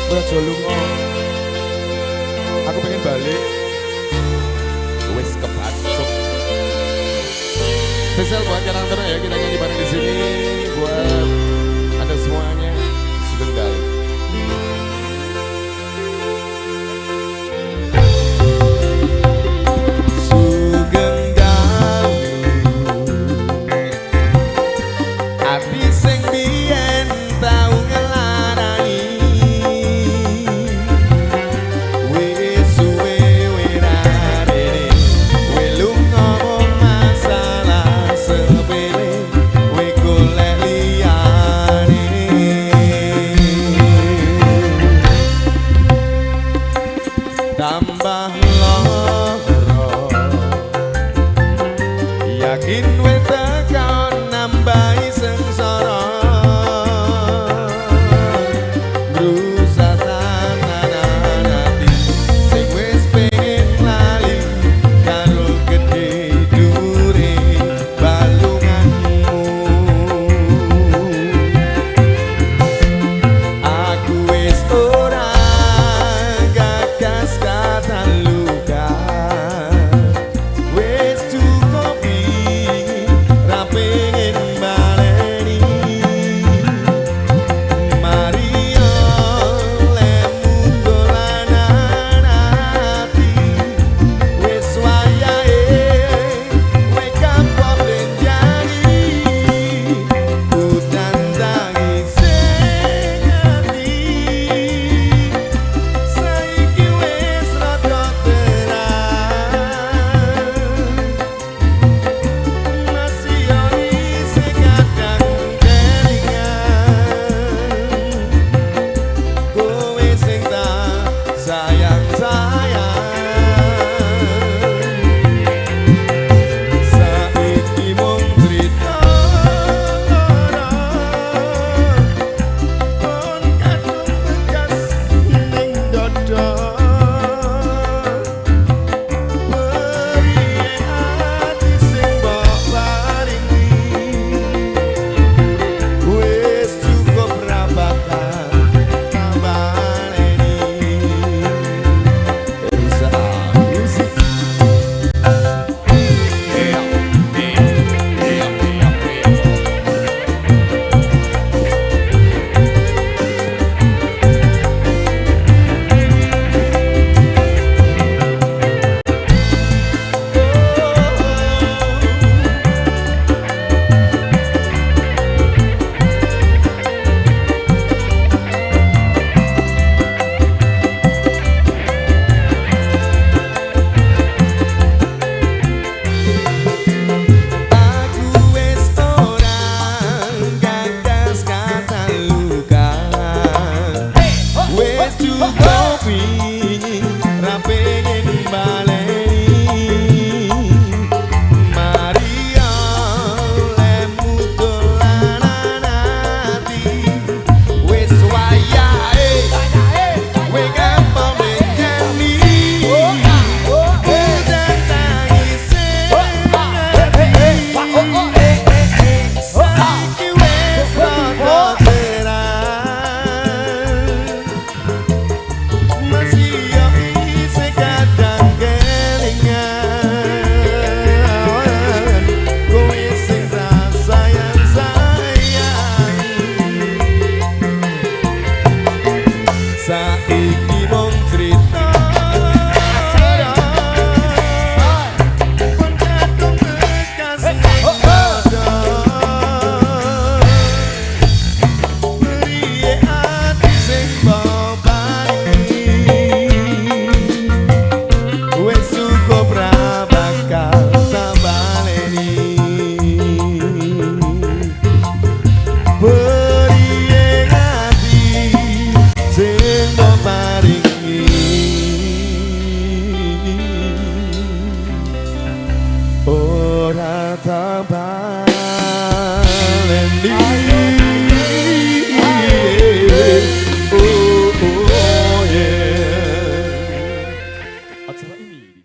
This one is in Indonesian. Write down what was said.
Aja lunga. Aku pengen balik. Wes kepancuk. Spesial buat karakter ya, kita nyanyi bareng di sini buat Anda semuanya. Sebentar. Tambah loro yakin wis tekan nambahi sengsara ngrusak tananan ati sing wis pengen lali karo gedhe dure balunganmu. Aku wis ora gagas luka wis cukup ra pengen baleni Maria lemu dolanan ati wis wayahe wake up benjani udan tangi sing ati saiki wis rada masih yo isih kadang kelingan kowe sing tak sayang-sayang saiki mung crita lara kon kadung bekas ning dada beri ati sing mbok paringi wis cukup ra bakal tambaleni Elsa Music. Aku wis ora gagas kata luka wis cukup ra pengen baleni Maria lemu dolanan ati wis wayahe wake up benjani udan tangi sing saiki wis rada terang masih yo isih kadang kelingan kowe sing tak sayang-sayang saiki mung crita lara kon kadung bekas ning dada beri ati sing mbok paringi wis cukup ra bakal tambaleni beri ati sing mbok paringi ora tambaleni.